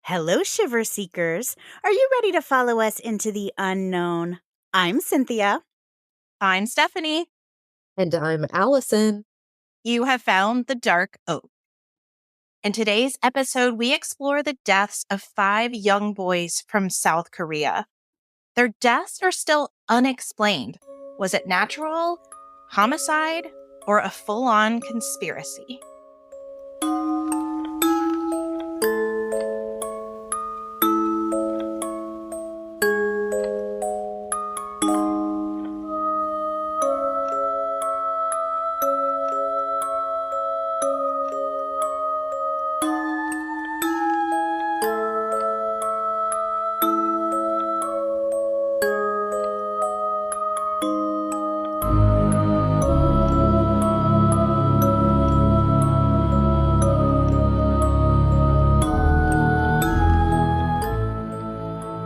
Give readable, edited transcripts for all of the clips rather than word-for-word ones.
Hello, Shiver Seekers. Are you ready to follow us into the unknown? I'm Cynthia. I'm Stephanie. And I'm Allison. You have found the Dark Oak. In today's episode, we explore the deaths of 5 young boys from South Korea. Their deaths are still unexplained. Was it natural, homicide, or a full-on conspiracy?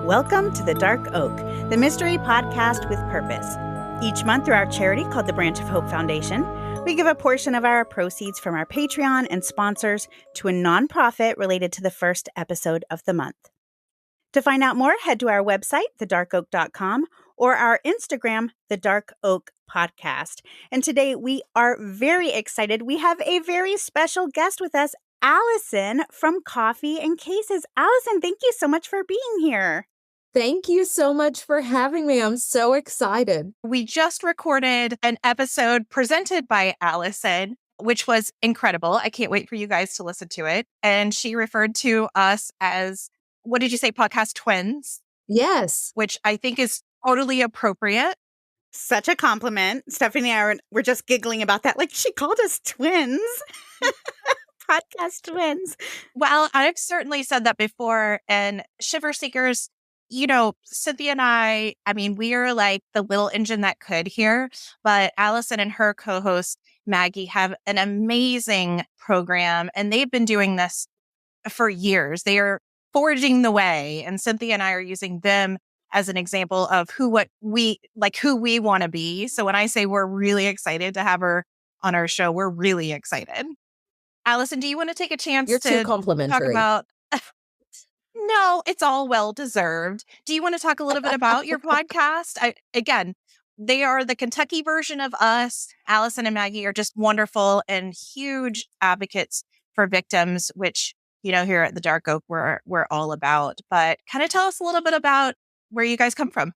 Welcome to the Dark Oak, the mystery podcast with purpose. Each month through our charity called the Branch of Hope Foundation, we give a portion of our proceeds from our Patreon and sponsors to a nonprofit related to the first episode of the month. To find out more, head to our website, thedarkoak.com, or our Instagram, The Dark Oak Podcast. And today we are very excited. We have a very special guest with us, Allison from Coffee and Cases. Allison, thank you so much for being here. Thank you so much for having me. I'm so excited. We just recorded an episode presented by Allison, which was incredible. I can't wait for you guys to listen to it. And she referred to us as, what did you say, podcast twins? Yes. Which I think is totally appropriate. Such a compliment. Stephanie and I were just giggling about that. Like, she called us twins. Podcast twins. Well, I've certainly said that before. And Shiver Seekers, you know, Cynthia and I mean, we are like the little engine that could here. But Allison and her co-host, Maggie, have an amazing program. And they've been doing this for years. They are forging the way. And Cynthia and I are using them as an example of who we want to be. So when I say we're really excited to have her on our show, we're really excited. Allison, do you want to take a chance You're to too complimentary. talk about... No, it's all well-deserved. Do you want to talk a little bit about your podcast? Again, they are the Kentucky version of us. Allison and Maggie are just wonderful and huge advocates for victims, which, you know, here at the Dark Oak, we're all about. But kind of tell us a little bit about where you guys come from.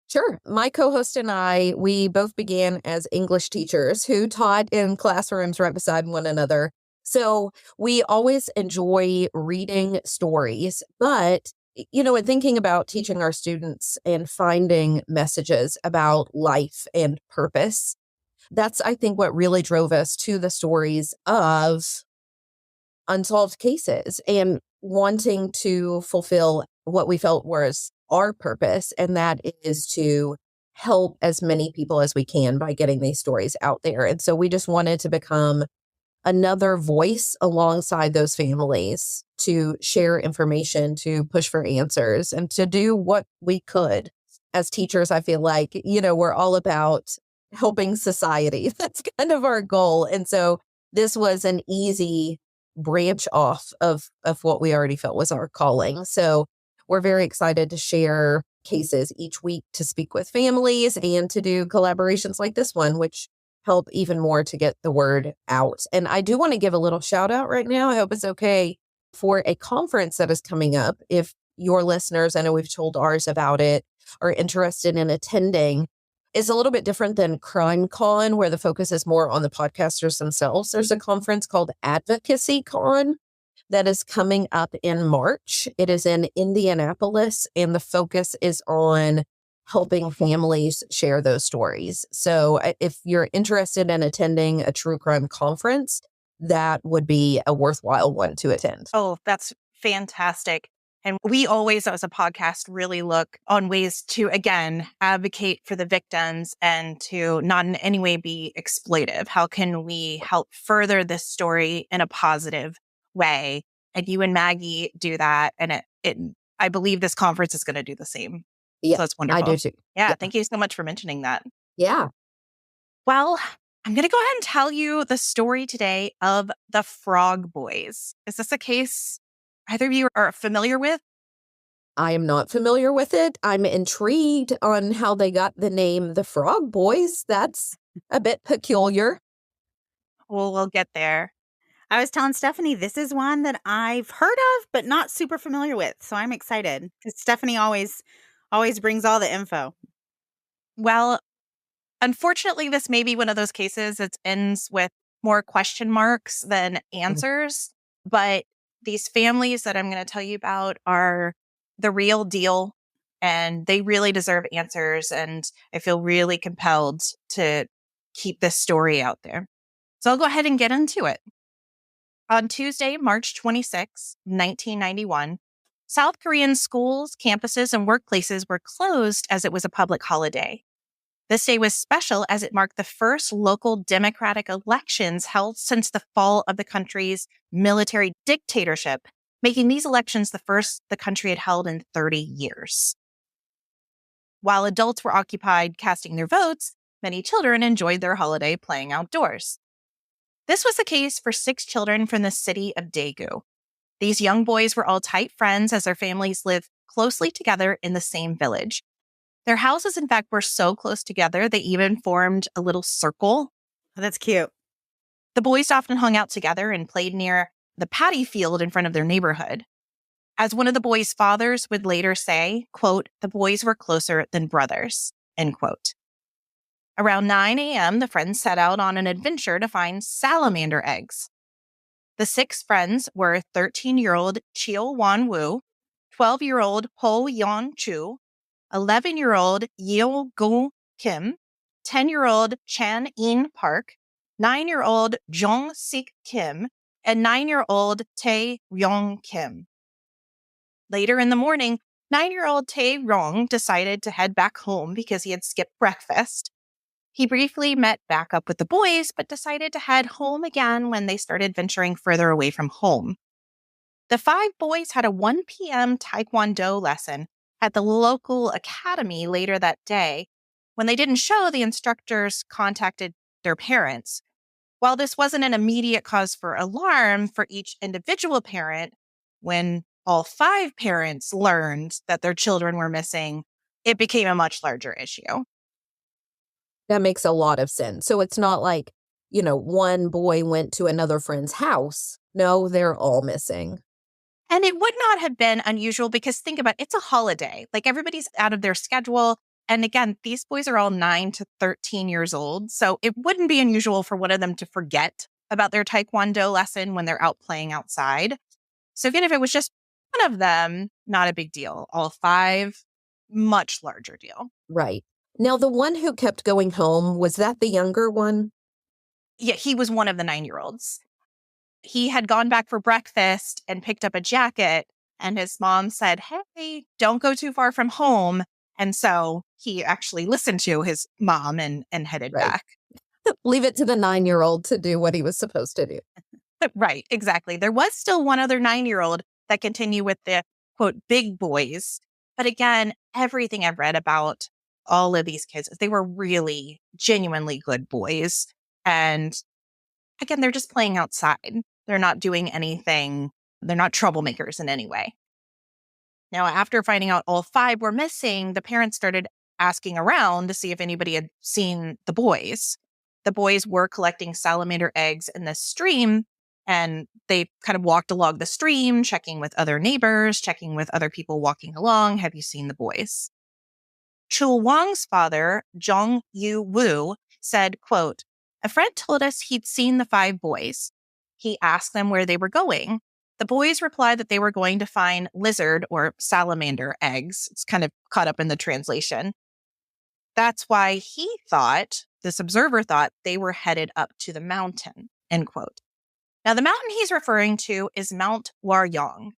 Sure. My co-host and I, we both began as English teachers who taught in classrooms right beside one another. So we always enjoy reading stories, but, you know, in thinking about teaching our students and finding messages about life and purpose, that's, I think, what really drove us to the stories of unsolved cases and wanting to fulfill what we felt was our purpose. And that is to help as many people as we can by getting these stories out there. And so we just wanted to become another voice alongside those families to share information, to push for answers, and to do what we could. As teachers, I feel like, you know, we're all about helping society. That's kind of our goal. And so this was an easy branch off of what we already felt was our calling. So we're very excited to share cases each week, to speak with families, and to do collaborations like this one, which help even more to get the word out. And I do want to give a little shout out right now. I hope it's okay, for a conference that is coming up. If your listeners, I know we've told ours about it, are interested in attending, is a little bit different than Crime Con, where the focus is more on the podcasters themselves. There's a conference called Advocacy Con that is coming up in March. It is in Indianapolis, and the focus is on helping families share those stories. So if you're interested in attending a true crime conference, that would be a worthwhile one to attend. Oh, that's fantastic. And we always, as a podcast, really look on ways to, again, advocate for the victims and to not in any way be exploitive. How can we help further this story in a positive way? And you and Maggie do that. And I believe this conference is going to do the same. Yeah, so it's wonderful. I do too. Yeah, thank you so much for mentioning that. Yeah. Well, I'm going to go ahead and tell you the story today of the Frog Boys. Is this a case? either of you are familiar with? I am not familiar with it. I'm intrigued on how they got the name the Frog Boys. That's a bit peculiar. Well, we'll get there. I was telling Stephanie, this is one that I've heard of, but not super familiar with. So I'm excited because Stephanie always brings all the info. Well, unfortunately, this may be one of those cases that ends with more question marks than answers. But these families that I'm going to tell you about are the real deal, and they really deserve answers. And I feel really compelled to keep this story out there. So I'll go ahead and get into it. On Tuesday, March 26, 1991, South Korean schools, campuses, and workplaces were closed as it was a public holiday. This day was special as it marked the first local democratic elections held since the fall of the country's military dictatorship, making these elections the first the country had held in 30 years. While adults were occupied casting their votes, many children enjoyed their holiday playing outdoors. This was the case for 6 children from the city of Daegu. These young boys were all tight friends as their families lived closely together in the same village. Their houses, in fact, were so close together, they even formed a little circle. Oh, that's cute. The boys often hung out together and played near the paddy field in front of their neighborhood. As one of the boys' fathers would later say, quote, "The boys were closer than brothers," end quote. Around 9 a.m., the friends set out on an adventure to find salamander eggs. The 6 friends were 13-year-old Cheo Won-woo, 12-year-old Ho Yeon-chu, 11-year-old Yeo-gu Kim, 10-year-old Chan In Park, 9-year-old Jong-sik Kim, and 9-year-old Tae Ryong Kim. Later in the morning, 9-year-old Tae Ryong decided to head back home because he had skipped breakfast. He briefly met back up with the boys, but decided to head home again when they started venturing further away from home. The 5 boys had a 1 p.m. taekwondo lesson at the local academy later that day. When they didn't show, the instructors contacted their parents. While this wasn't an immediate cause for alarm for each individual parent, when all 5 parents learned that their children were missing, it became a much larger issue. That makes a lot of sense. So it's not like, one boy went to another friend's house. No, they're all missing. And it would not have been unusual because think about it, it's a holiday. Like everybody's out of their schedule. And again, these boys are all 9 to 13 years old. So it wouldn't be unusual for one of them to forget about their taekwondo lesson when they're out playing outside. So even if it was just one of them, not a big deal. All 5, much larger deal. Right. Now, the one who kept going home, was that the younger one? Yeah, he was one of the 9-year-olds. He had gone back for breakfast and picked up a jacket, and his mom said, "Hey, don't go too far from home." And so he actually listened to his mom and headed back. Leave it to the 9-year-old to do what he was supposed to do. Right, exactly. There was still one other 9-year-old that continued with the, quote, big boys. But again, everything I've read about all of these kids, they were really genuinely good boys. And again, they're just playing outside. They're not doing anything. They're not troublemakers in any way. Now, after finding out all 5 were missing, the parents started asking around to see if anybody had seen the boys. The boys were collecting salamander eggs in this stream, and they kind of walked along the stream, checking with other neighbors, checking with other people walking along. Have you seen the boys? Chul Wang's father, Jong Yu-woo, said, quote, "A friend told us he'd seen the 5 boys. He asked them where they were going. The boys replied that they were going to find lizard or salamander eggs." It's kind of caught up in the translation. That's why he thought, this observer thought, they were headed up to the mountain, end quote. Now, the mountain he's referring to is Mount Waryong.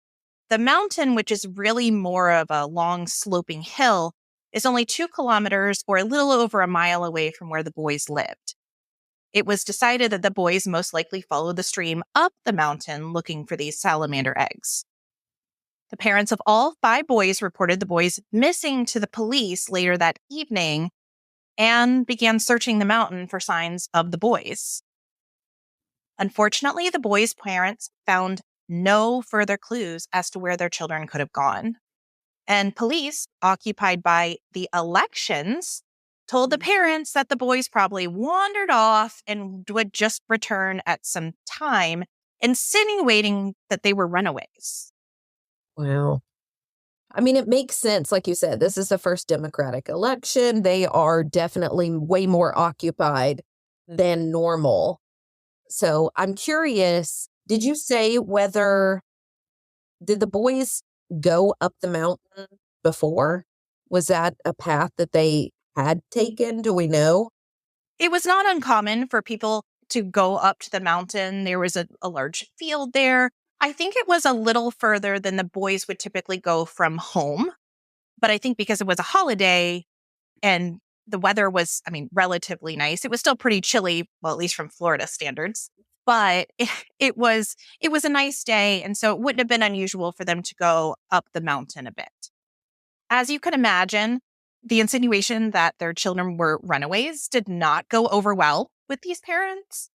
The mountain, which is really more of a long sloping hill, is only 2 kilometers or a little over a mile away from where the boys lived. It was decided that the boys most likely followed the stream up the mountain looking for these salamander eggs. The parents of all 5 boys reported the boys missing to the police later that evening and began searching the mountain for signs of the boys. Unfortunately, the boys' parents found no further clues as to where their children could have gone. And police, occupied by the elections, told the parents that the boys probably wandered off and would just return at some time, insinuating that they were runaways. Wow. I mean, it makes sense. Like you said, this is the first Democratic election. They are definitely way more occupied than normal. So I'm curious, did you say did the boys go up the mountain before? Was that a path that they had taken? Do we know? It was not uncommon for people to go up to the mountain. There was a large field there. I think it was a little further than the boys would typically go from home. But I think because it was a holiday and the weather was, relatively nice. It was still pretty chilly, well, at least from Florida standards. But it was a nice day. And so it wouldn't have been unusual for them to go up the mountain a bit. As you can imagine, the insinuation that their children were runaways did not go over well with these parents.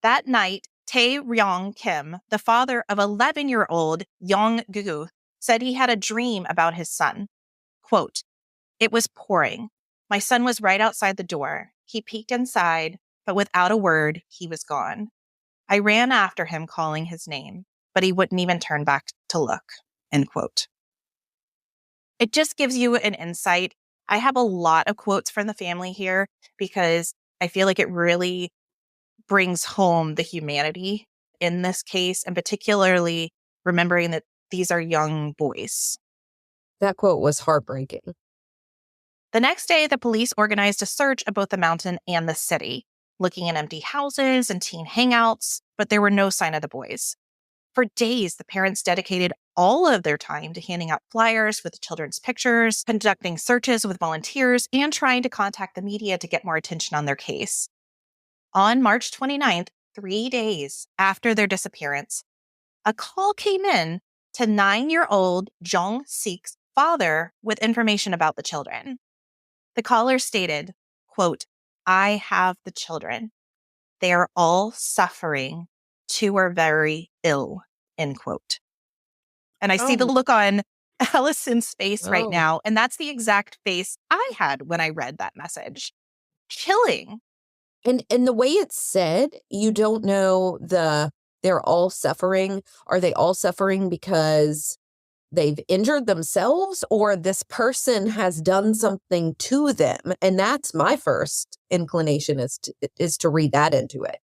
That night, Tae-ryong Kim, the father of 11-year-old Yong-gu, said he had a dream about his son. Quote, "It was pouring. My son was right outside the door. He peeked inside, but without a word, he was gone. I ran after him calling his name, but he wouldn't even turn back to look." End quote. It just gives you an insight. I have a lot of quotes from the family here because I feel like it really brings home the humanity in this case, and particularly remembering that these are young boys. That quote was heartbreaking. The next day, the police organized a search of both the mountain and the city, looking in empty houses and teen hangouts, but there were no sign of the boys. For days, the parents dedicated all of their time to handing out flyers with the children's pictures, conducting searches with volunteers, and trying to contact the media to get more attention on their case. On March 29th, 3 days after their disappearance, a call came in to 9-year-old Jong Sik's father with information about the children. The caller stated, quote, "I have the children. They are all suffering. 2 are very ill," end quote. And I see the look on Allison's face right now, and that's the exact face I had when I read that message. Chilling. And the way it's said, you don't know they're all suffering. Are they all suffering because they've injured themselves or this person has done something to them? And that's my first inclination is to read that into it.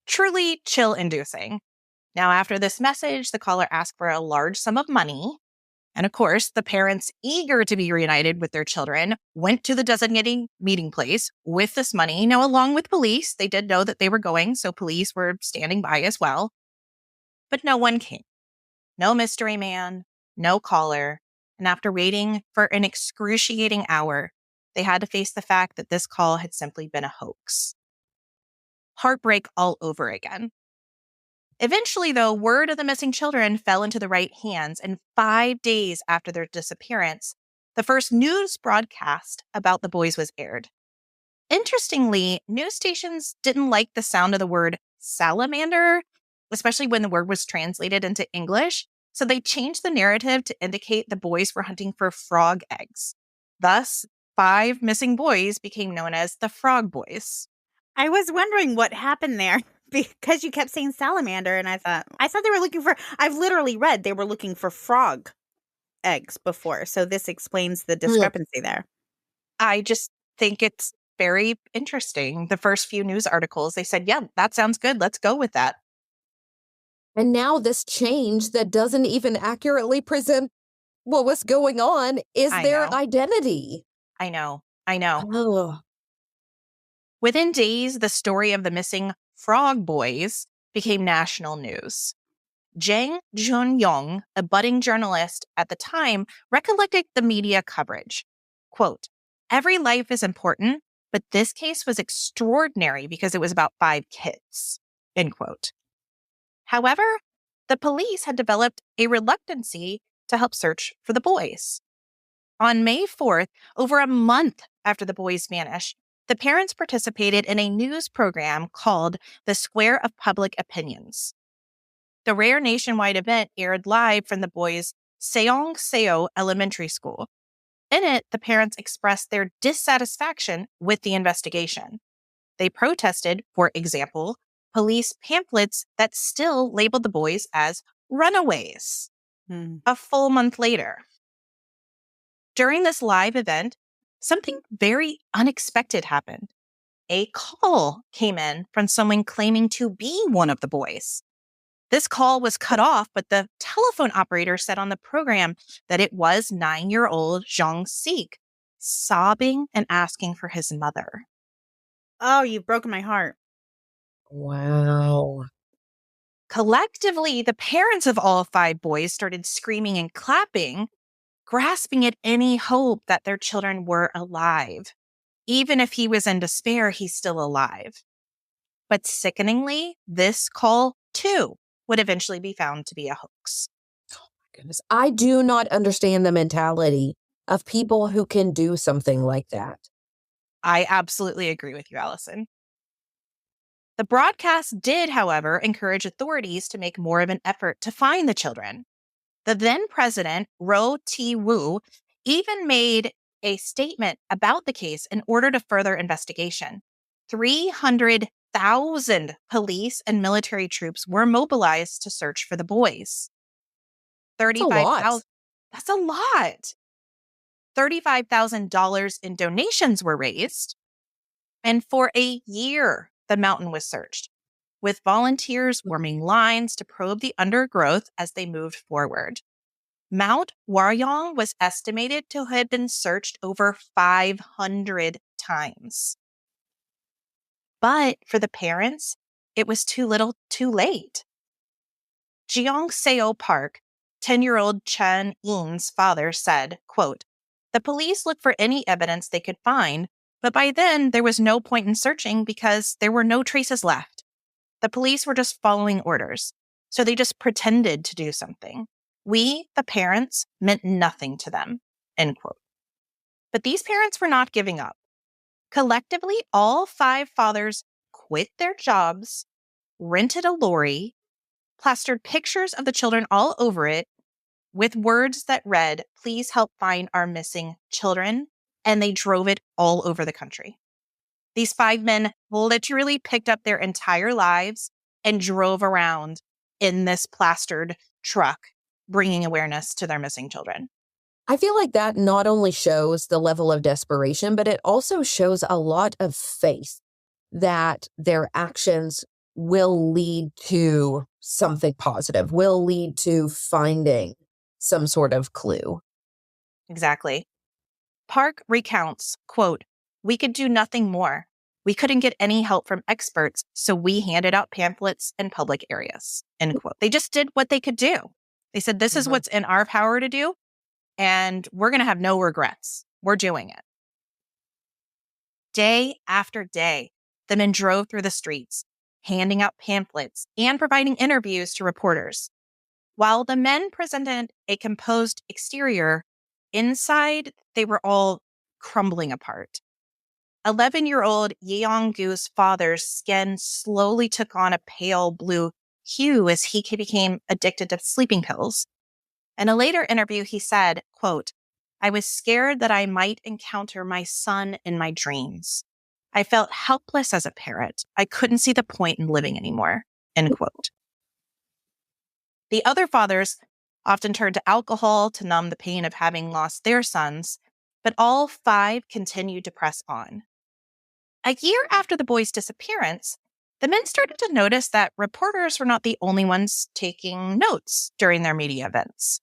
Truly chill-inducing. Now, after this message, the caller asked for a large sum of money. And of course, the parents, eager to be reunited with their children, went to the designated meeting place with this money. Now, along with police, they did know that they were going, so police were standing by as well. But no one came. No mystery man, no caller. And after waiting for an excruciating hour, they had to face the fact that this call had simply been a hoax. Heartbreak all over again. Eventually, though, word of the missing children fell into the right hands, and 5 days after their disappearance, the first news broadcast about the boys was aired. Interestingly, news stations didn't like the sound of the word salamander, especially when the word was translated into English, so they changed the narrative to indicate the boys were hunting for frog eggs. Thus, 5 missing boys became known as the Frog Boys. I was wondering what happened there because you kept saying salamander, and I thought they were looking for, I've literally read they were looking for frog eggs before, so this explains the discrepancy there. I just think it's very interesting. The first few news articles, they said, yeah, that sounds good. Let's go with that. And now this change that doesn't even accurately present what was going on is their identity. I know. Oh. Within days, the story of the missing Frog Boys became national news. Jang Jun-yong, a budding journalist at the time, recollected the media coverage. Quote, "Every life is important, but this case was extraordinary because it was about 5 kids." End quote. However, the police had developed a reluctancy to help search for the boys. On May 4th, over a month after the boys vanished, the parents participated in a news program called The Square of Public Opinions. The rare nationwide event aired live from the boys' Seong-seo Elementary School. In it, the parents expressed their dissatisfaction with the investigation. They protested, for example, police pamphlets that still labeled the boys as runaways. A full month later. During this live event, something very unexpected happened. A call came in from someone claiming to be one of the boys. This call was cut off, but the telephone operator said on the program that it was 9-year-old Jong Sik, sobbing and asking for his mother. Oh, you've broken my heart. Wow. Collectively, the parents of all 5 boys started screaming and clapping, grasping at any hope that their children were alive. Even if he was in despair, he's still alive. But sickeningly, this call, too, would eventually be found to be a hoax. Goodness. I do not understand the mentality of people who can do something like that. I absolutely agree with you, Allison. The broadcast did, however, encourage authorities to make more of an effort to find the children. The then president, Roh Tae-woo, even made a statement about the case in order to further investigation. 300,000 police and military troops were mobilized to search for the boys. 35,000. That's a lot. $35,000 in donations were raised. And for a year, the mountain was searched, with volunteers warming lines to probe the undergrowth as they moved forward. Mount Waryong was estimated to have been searched over 500 times. But for the parents, it was too little too late. Jeong-seo Park, 10-year-old Chen In's father, said, quote, "The police looked for any evidence they could find, but by then there was no point in searching because there were no traces left. The police were just following orders, so they just pretended to do something. We, the parents, meant nothing to them," end quote. But these parents were not giving up. Collectively, all 5 fathers quit their jobs, rented a lorry, plastered pictures of the children all over it with words that read, "Please help find our missing children," and they drove it all over the country. These 5 men literally picked up their entire lives and drove around in this plastered truck, bringing awareness to their missing children. I feel like that not only shows the level of desperation, but it also shows a lot of faith that their actions will lead to something positive, will lead to finding some sort of clue. Exactly. Park recounts, quote, "We could do nothing more. We couldn't get any help from experts, so we handed out pamphlets in public areas," end quote. They just did what they could do. They said, this is what's in our power to do, and we're going to have no regrets. We're doing it. Day after day, the men drove through the streets, handing out pamphlets and providing interviews to reporters. While the men presented a composed exterior, inside they were all crumbling apart. 11-year-old Yeong-gu's father's skin slowly took on a pale blue hue as he became addicted to sleeping pills. In a later interview, he said, quote, "I was scared that I might encounter my son in my dreams. I felt helpless as a parent. I couldn't see the point in living anymore," end quote. The other fathers often turned to alcohol to numb the pain of having lost their sons, but all 5 continued to press on. A year after the boys' disappearance, the men started to notice that reporters were not the only ones taking notes during their media events.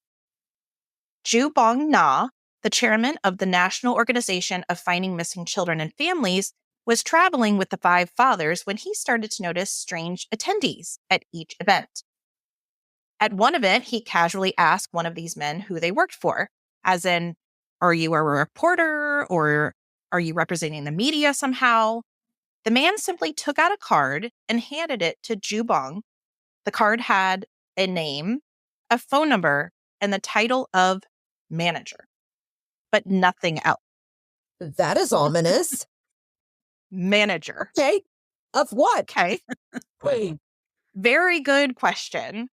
Ju Bong-na, the chairman of the National Organization of Finding Missing Children and Families, was traveling with the 5 fathers when he started to notice strange attendees at each event. At one event, he casually asked one of these men who they worked for, as in, "Are you a reporter or are you representing the media somehow?" The man simply took out a card and handed it to Ju Bong. The card had a name, a phone number, and the title of manager, but nothing else. That is ominous. Manager. Okay. Of what? Okay. Wait. Very good question.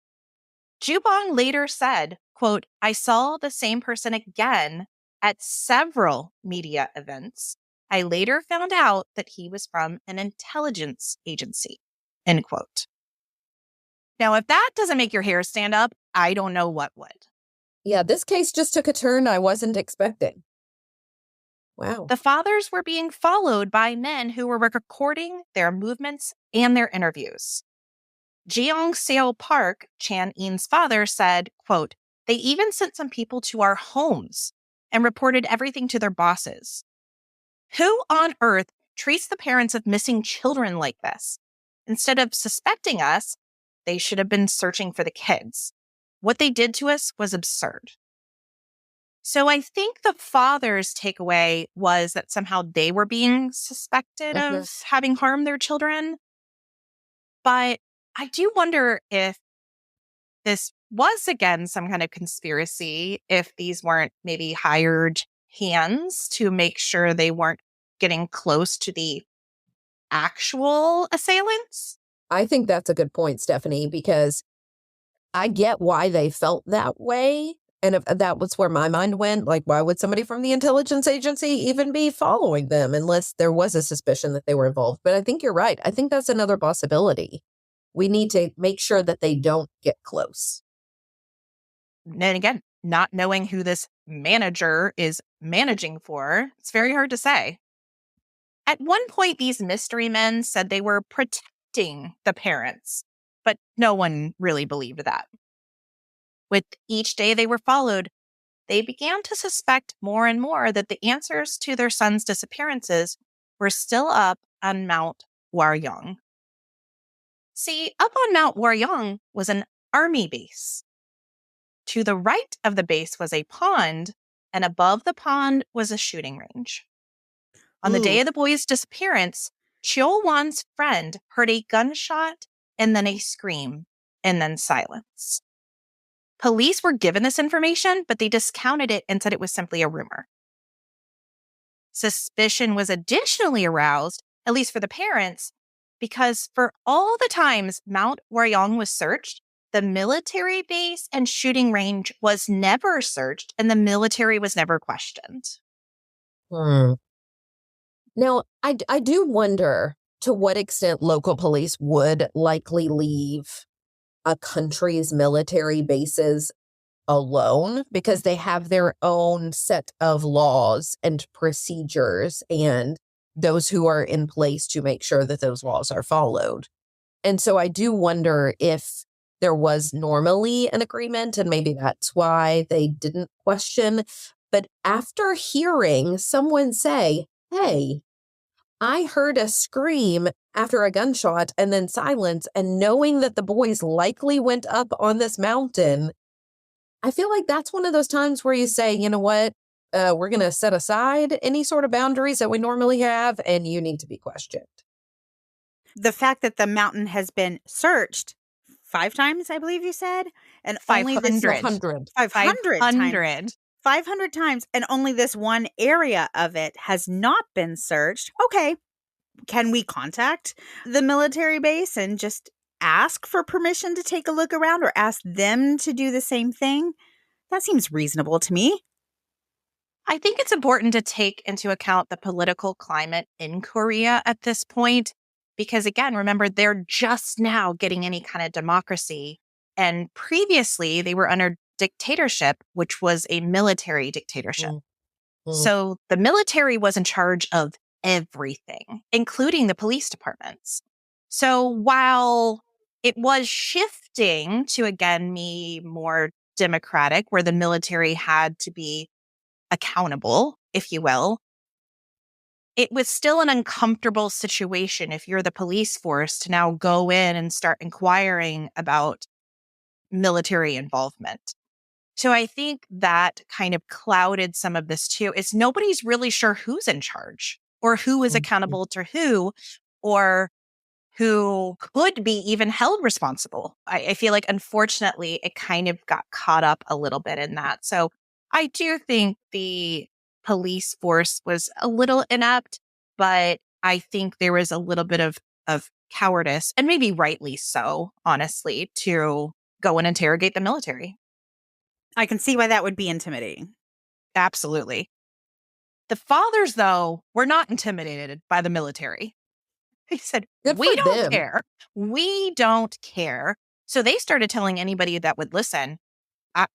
Jubong later said, quote, I saw the same person again at several media events. I later found out that he was from an intelligence agency, end quote. Now, if that doesn't make your hair stand up, I don't know what would. Yeah, this case just took a turn I wasn't expecting. Wow. The fathers were being followed by men who were recording their movements and their interviews. Jeong Seo Park, Chan Eun's father, said, quote, they even sent some people to our homes and reported everything to their bosses. Who on earth treats the parents of missing children like this? Instead of suspecting us, they should have been searching for the kids. What they did to us was absurd. So I think the father's takeaway was that somehow they were being suspected of having harmed their children. But I do wonder if this was, again, some kind of conspiracy, if these weren't maybe hired hands to make sure they weren't getting close to the actual assailants. I think that's a good point, Stephanie, because I get why they felt that way. And if that was where my mind went, like, why would somebody from the intelligence agency even be following them unless there was a suspicion that they were involved? But I think you're right. I think that's another possibility. We need to make sure that they don't get close. And again, not knowing who this manager is managing for, it's very hard to say. At one point, these mystery men said they were protecting the parents, but no one really believed that. With each day they were followed, they began to suspect more and more that the answers to their sons' disappearances were still up on Mount Waryong. See, up on Mount Waryong was an army base. To the right of the base was a pond, and above the pond was a shooting range. On the day of the boys' disappearance, Cheo Wan's friend heard a gunshot and then a scream and then silence. Police were given this information, but they discounted it and said it was simply a rumor. Suspicion was additionally aroused, at least for the parents, because for all the times Mount Waryong was searched, the military base and shooting range was never searched and the military was never questioned. Now, I do wonder to what extent local police would likely leave a country's military bases alone because they have their own set of laws and procedures and those who are in place to make sure that those laws are followed. And so I do wonder if there was normally an agreement and maybe that's why they didn't question. But after hearing someone say, hey, I heard a scream after a gunshot and then silence, and knowing that the boys likely went up on this mountain, I feel like that's one of those times where you say, you know what, we're going to set aside any sort of boundaries that we normally have, and you need to be questioned. The fact that the mountain has been searched 5 times, I believe you said, and only this 500 times. 500 times, and only this one area of it has not been searched. Okay, can we contact the military base and just ask for permission to take a look around or ask them to do the same thing? That seems reasonable to me. I think it's important to take into account the political climate in Korea at this point, because again, remember, they're just now getting any kind of democracy. And previously, they were under dictatorship, which was a military dictatorship. So the military was in charge of everything, including the police departments. So while it was shifting to, again, be more democratic, where the military had to be accountable, if you will, it was still an uncomfortable situation if you're the police force to now go in and start inquiring about military involvement. So I think that kind of clouded some of this too. Is nobody's really sure who's in charge or who is accountable to who or who could be even held responsible. I feel like, unfortunately, it kind of got caught up a little bit in that. So I do think the police force was a little inept, but I think there was a little bit of cowardice, and maybe rightly so, honestly, to go and interrogate the military. I can see why that would be intimidating. Absolutely. The fathers, though, were not intimidated by the military. They said, Good we for don't them. care. We don't care. So they started telling anybody that would listen,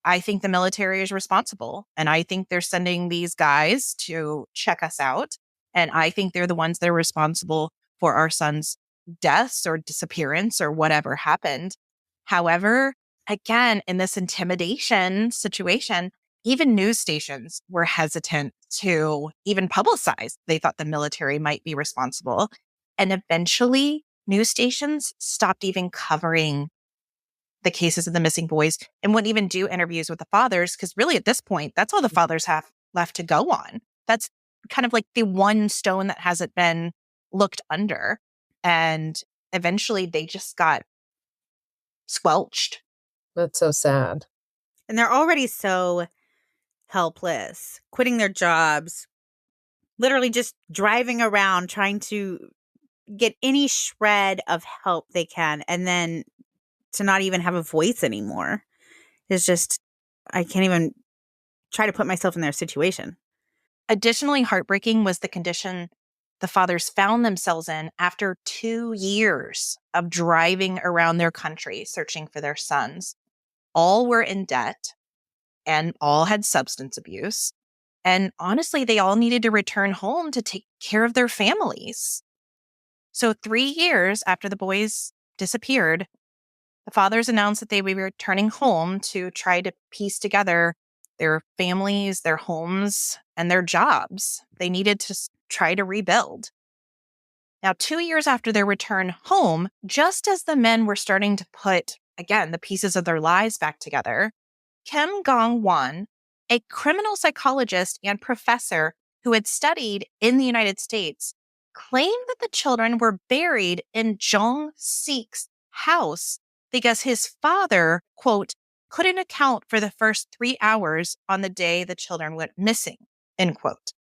I think the military is responsible. And I think they're sending these guys to check us out. And I think they're the ones that are responsible for our son's deaths or disappearance or whatever happened. However, again, in this intimidation situation, even news stations were hesitant to even publicize. They thought the military might be responsible. And eventually, news stations stopped even covering the cases of the missing boys and wouldn't even do interviews with the fathers, because really at this point, that's all the fathers have left to go on. That's kind of like the one stone that hasn't been looked under. And eventually they just got squelched. That's so sad. And they're already so helpless, quitting their jobs, literally just driving around trying to get any shred of help they can, and then to not even have a voice anymore. It's just, I can't even try to put myself in their situation. Additionally heartbreaking was the condition the fathers found themselves in after 2 years of driving around their country searching for their sons. All were in debt and all had substance abuse. And honestly, they all needed to return home to take care of their families. So 3 years after the boys disappeared, the fathers announced that they would be returning home to try to piece together their families, their homes, and their jobs. They needed to try to rebuild. Now, 2 years after their return home, just as the men were starting to put, again, the pieces of their lives back together, Kim Gong-won, a criminal psychologist and professor who had studied in the United States, claimed that the children were buried in Jong Sik's house because his father, quote, couldn't account for the first 3 hours on the day the children went missing, end quote.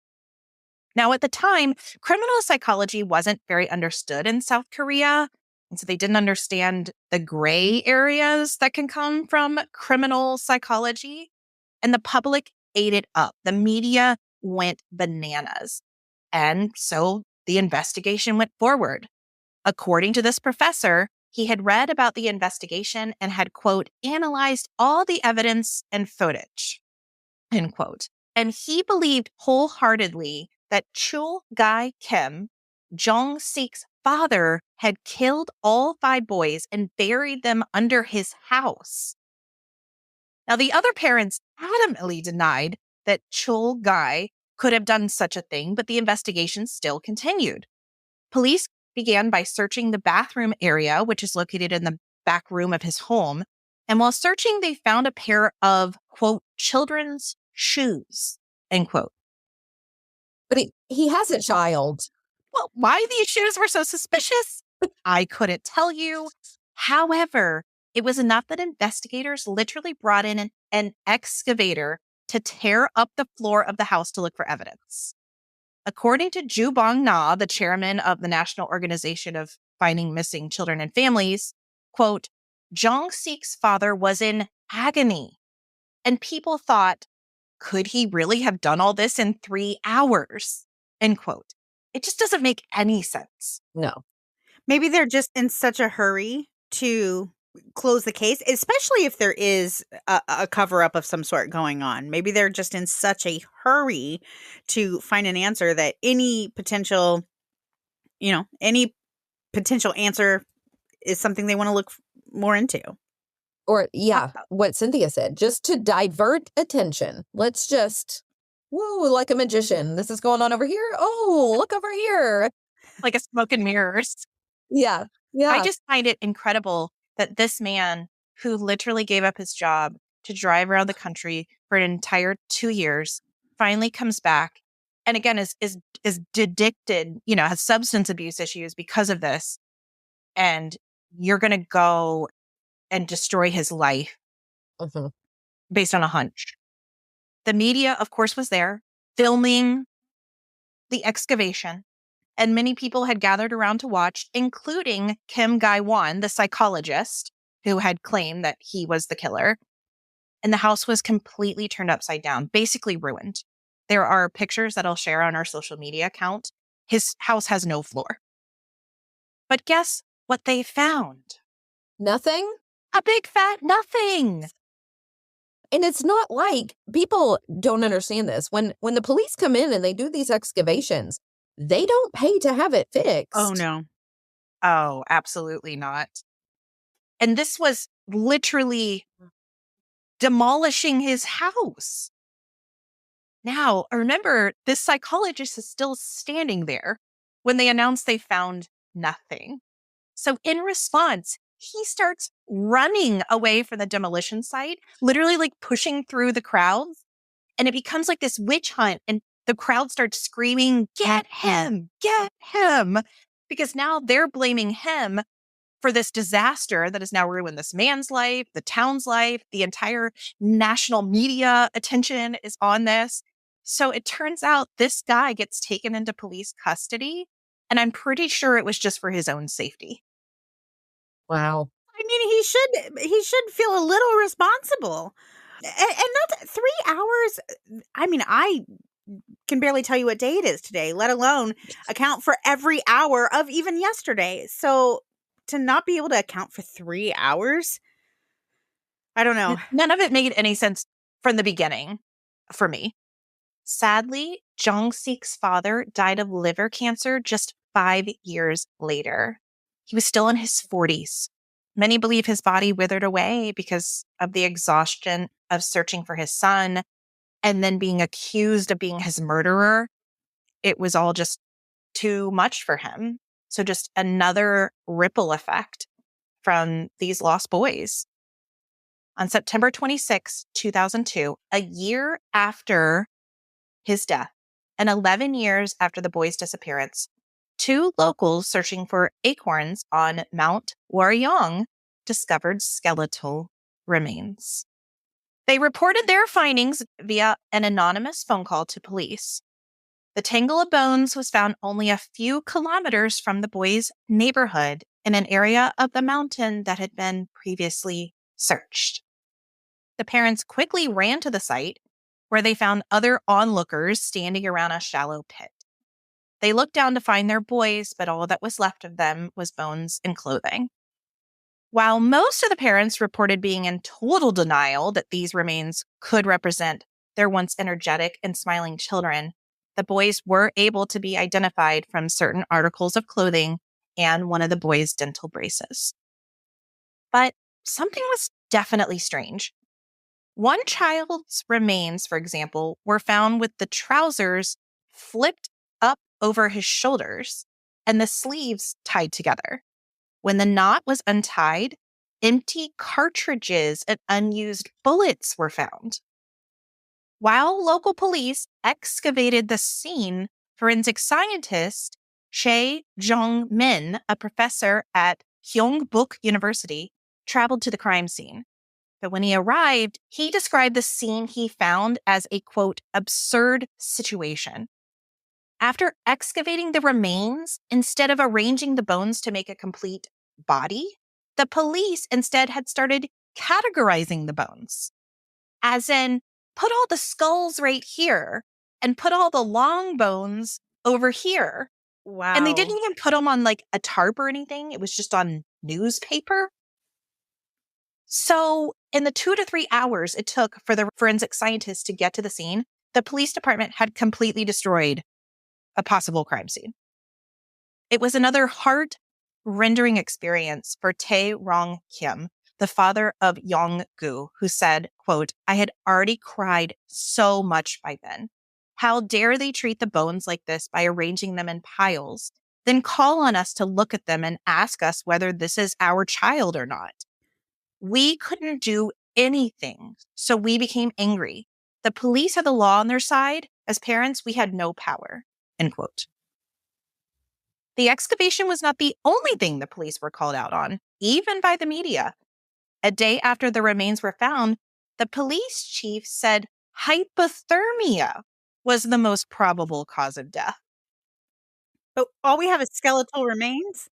Now, at the time, criminal psychology wasn't very understood in South Korea. And so they didn't understand the gray areas that can come from criminal psychology. And the public ate it up. The media went bananas. And so the investigation went forward. According to this professor, he had read about the investigation and had, quote, analyzed all the evidence and footage, end quote. And he believed wholeheartedly that Chul Gai Kim, Jong Sik's father, had killed all 5 boys and buried them under his house. Now, the other parents adamantly denied that Chul Gai could have done such a thing, but the investigation still continued. Police began by searching the bathroom area, which is located in the back room of his home. And while searching, they found a pair of, quote, children's shoes, end quote. But he has a child. Well, why these shoes were so suspicious, I couldn't tell you. However, it was enough that investigators literally brought in an excavator to tear up the floor of the house to look for evidence. According to Ju Bong Na, the chairman of the National Organization of Finding Missing Children and Families, quote, Jong Sik's father was in agony. And people thought, could he really have done all this in 3 hours? End quote. It just doesn't make any sense. No. Maybe they're just in such a hurry to close the case, especially if there is a cover-up of some sort going on. Maybe they're just in such a hurry to find an answer that any potential answer is something they want to look more into. Or, yeah, what Cynthia said, just to divert attention. Let's just, whoa, like a magician. This is going on over here. Oh, look over here. Like a smoke and mirrors. Yeah. Yeah. I just find it incredible that this man who literally gave up his job to drive around the country for an entire 2 years finally comes back and again is addicted, has substance abuse issues because of this. And you're going to go and destroy his life based on a hunch. The media, of course, was there filming the excavation. And many people had gathered around to watch, including Kim Gai-won, the psychologist, who had claimed that he was the killer. And the house was completely turned upside down, basically ruined. There are pictures that I'll share on our social media account. His house has no floor. But guess what they found? Nothing? A big fat nothing. And it's not like people don't understand this. When the police come in and they do these excavations, they don't pay to have it fixed. Oh, no. Oh, absolutely not. And this was literally demolishing his house. Now, remember, this psychologist is still standing there when they announced they found nothing. So in response, he starts running away from the demolition site, literally like pushing through the crowds. And it becomes like this witch hunt. And the crowd starts screaming, get him, because now they're blaming him for this disaster that has now ruined this man's life, the town's life, the entire national media attention is on this. So it turns out this guy gets taken into police custody, and I'm pretty sure it was just for his own safety. Wow. I mean, he should feel a little responsible. And not 3 hours. I mean, I can barely tell you what day it is today, let alone account for every hour of even yesterday. So to not be able to account for 3 hours, I don't know. None of it made any sense from the beginning for me. Sadly, Jong-sik's father died of liver cancer just 5 years later. He was still in his 40s. Many believe his body withered away because of the exhaustion of searching for his son and then being accused of being his murderer. It was all just too much for him. So just another ripple effect from these lost boys. On September 26, 2002, a year after his death and 11 years after the boys' disappearance, 2 locals searching for acorns on Mount Waryong discovered skeletal remains. They reported their findings via an anonymous phone call to police. The tangle of bones was found only a few kilometers from the boys' neighborhood in an area of the mountain that had been previously searched. The parents quickly ran to the site, where they found other onlookers standing around a shallow pit. They looked down to find their boys, but all that was left of them was bones and clothing. While most of the parents reported being in total denial that these remains could represent their once energetic and smiling children, the boys were able to be identified from certain articles of clothing and one of the boys' dental braces. But something was definitely strange. One child's remains, for example, were found with the trousers flipped up over his shoulders and the sleeves tied together. When the knot was untied, empty cartridges and unused bullets were found. While local police excavated the scene, forensic scientist Chae Jong-min, a professor at Gyeongbuk University, traveled to the crime scene. But when he arrived, he described the scene he found as a, quote, absurd situation. After excavating the remains, instead of arranging the bones to make a complete body, the police instead had started categorizing the bones. As in, put all the skulls right here and put all the long bones over here. Wow. And they didn't even put them on like a tarp or anything. It was just on newspaper. So in the 2 to 3 hours it took for the forensic scientists to get to the scene, the police department had completely destroyed a possible crime scene. It was another heart-rending experience for Tae Rong Kim, the father of Yong-gu, who said, quote, I had already cried so much by then. How dare they treat the bones like this by arranging them in piles, then call on us to look at them and ask us whether this is our child or not. We couldn't do anything, so we became angry. The police had the law on their side. As parents, we had no power, end quote. The excavation was not the only thing the police were called out on, even by the media. A day after the remains were found, the police chief said hypothermia was the most probable cause of death. But all we have is skeletal remains?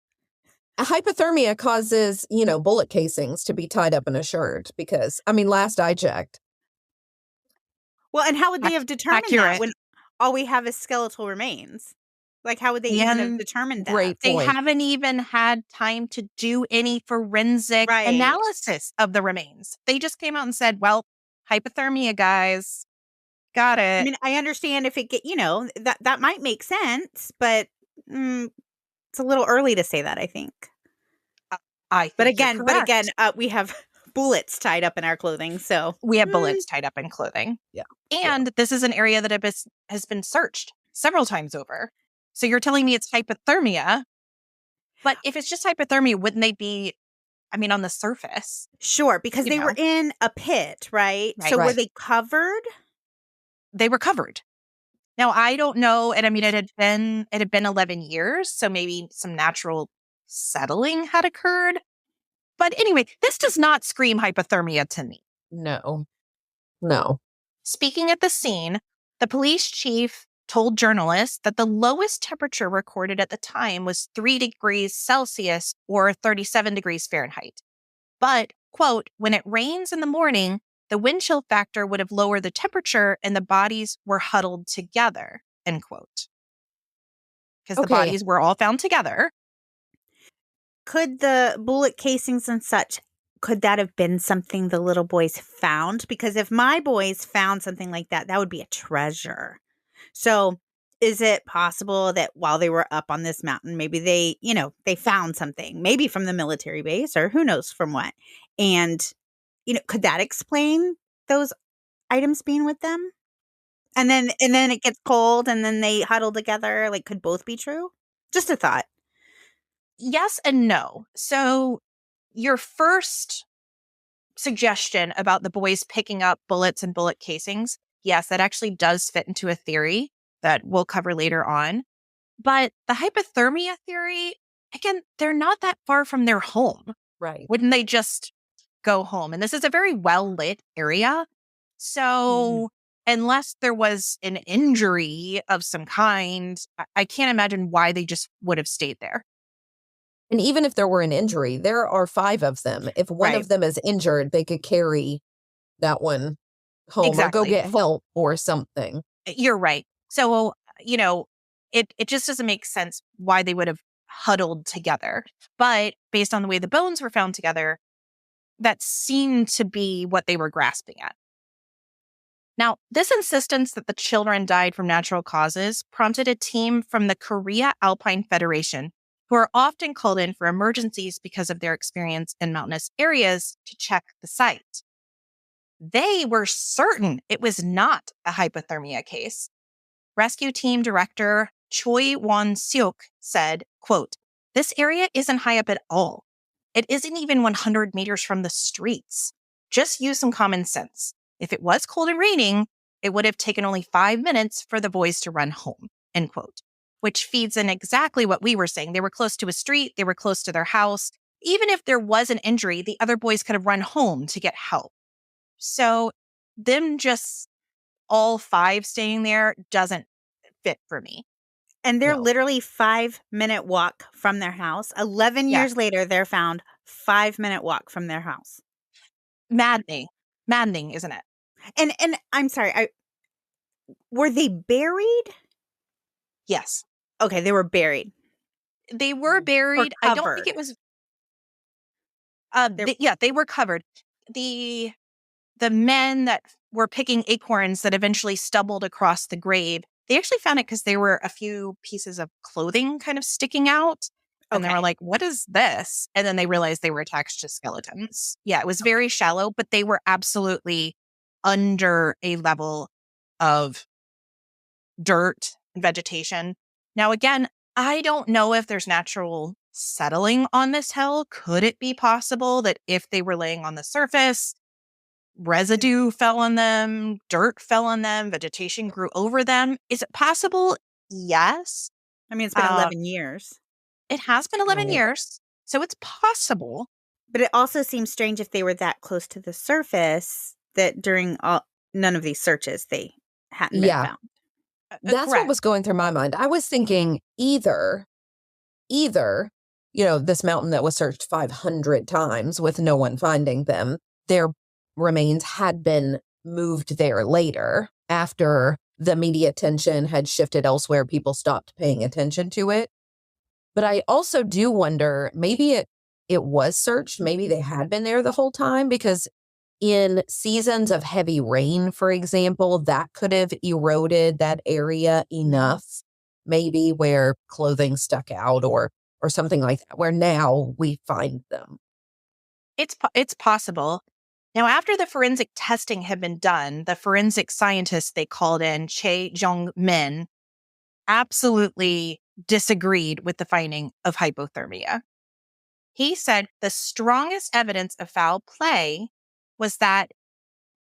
hypothermia causes, bullet casings to be tied up in a shirt because, last I checked. Well, and how would they have determined that Accurate. when all we have is skeletal remains? Like, how would they even have determined that? Great They point. haven't even had time to do any forensic Right. analysis of the remains. They just came out and said, well, hypothermia, guys. Got it. I mean, I understand if it that might make sense, but it's a little early to say that, I think. But again, we have bullets tied up in our clothing, so we have bullets tied up in clothing. Yeah. And this is an area that has been searched several times over. So you're telling me it's hypothermia, but if it's just hypothermia, wouldn't they be, on the surface? Sure, because they were in a pit, right? So were they covered? They were covered. Now, I don't know. And it had been 11 years. So maybe some natural settling had occurred. But anyway, this does not scream hypothermia to me. No. Speaking at the scene, the police chief told journalists that the lowest temperature recorded at the time was 3 degrees Celsius or 37 degrees Fahrenheit. But, quote, when it rains in the morning, the wind chill factor would have lowered the temperature and the bodies were huddled together, end quote. Because the bodies were all found together. Could the bullet casings and such, could that have been something the little boys found? Because if my boys found something like that, that would be a treasure. So is it possible that while they were up on this mountain, maybe they found something, maybe from the military base or who knows from what? And, could that explain those items being with them? And then it gets cold and then they huddle together. Like, could both be true? Just a thought. Yes and no. So your first suggestion about the boys picking up bullets and bullet casings, yes, that actually does fit into a theory that we'll cover later on. But the hypothermia theory, again, they're not that far from their home. Right. Wouldn't they just go home? And this is a very well-lit area. So unless there was an injury of some kind, I can't imagine why they just would have stayed there. And even if there were an injury, there are 5 of them. If one of them is injured, they could carry that one home or go get help or something. You're right. So, it just doesn't make sense why they would have huddled together. But based on the way the bones were found together, that seemed to be what they were grasping at. Now, this insistence that the children died from natural causes prompted a team from the Korea Alpine Federation, who are often called in for emergencies because of their experience in mountainous areas, to check the site. They were certain it was not a hypothermia case. Rescue team director Choi Won-seok said, quote, "This area isn't high up at all. It isn't even 100 meters from the streets. Just use some common sense. If it was cold and raining, it would have taken only 5 minutes for the boys to run home," end quote. Which feeds in exactly what we were saying. They were close to a street. They were close to their house. Even if there was an injury, the other boys could have run home to get help. So them just all 5 staying there doesn't fit for me. And they're literally 5-minute walk from their house. 11 years later, they're found 5-minute walk from their house. Maddening, isn't it? And I'm sorry, were they buried? Yes. Okay, they were buried. They were buried. I don't think it was. They were covered. The men that were picking acorns that eventually stumbled across the grave, they actually found it because there were a few pieces of clothing kind of sticking out. And they were like, what is this? And then they realized they were attached to skeletons. Yeah, it was very shallow, but they were absolutely under a level of dirt and vegetation. Now, again, I don't know if there's natural settling on this hill. Could it be possible that if they were laying on the surface, residue fell on them, dirt fell on them, vegetation grew over them? Is it possible? Yes. I mean, it's been 11 years. It has been 11 years, so it's possible. But it also seems strange if they were that close to the surface that during none of these searches they hadn't been found. That's what was going through my mind. I was thinking either this mountain that was searched 500 times with no one finding them, their remains had been moved there later after the media attention had shifted elsewhere. People stopped paying attention to it. But I also do wonder, maybe it was searched. Maybe they had been there the whole time, because in seasons of heavy rain, for example, that could have eroded that area enough, maybe where clothing stuck out or something like that, where now we find them. It's possible. Now, after the forensic testing had been done, the forensic scientist they called in, Chae Jong-min, absolutely disagreed with the finding of hypothermia. He said the strongest evidence of foul play was that,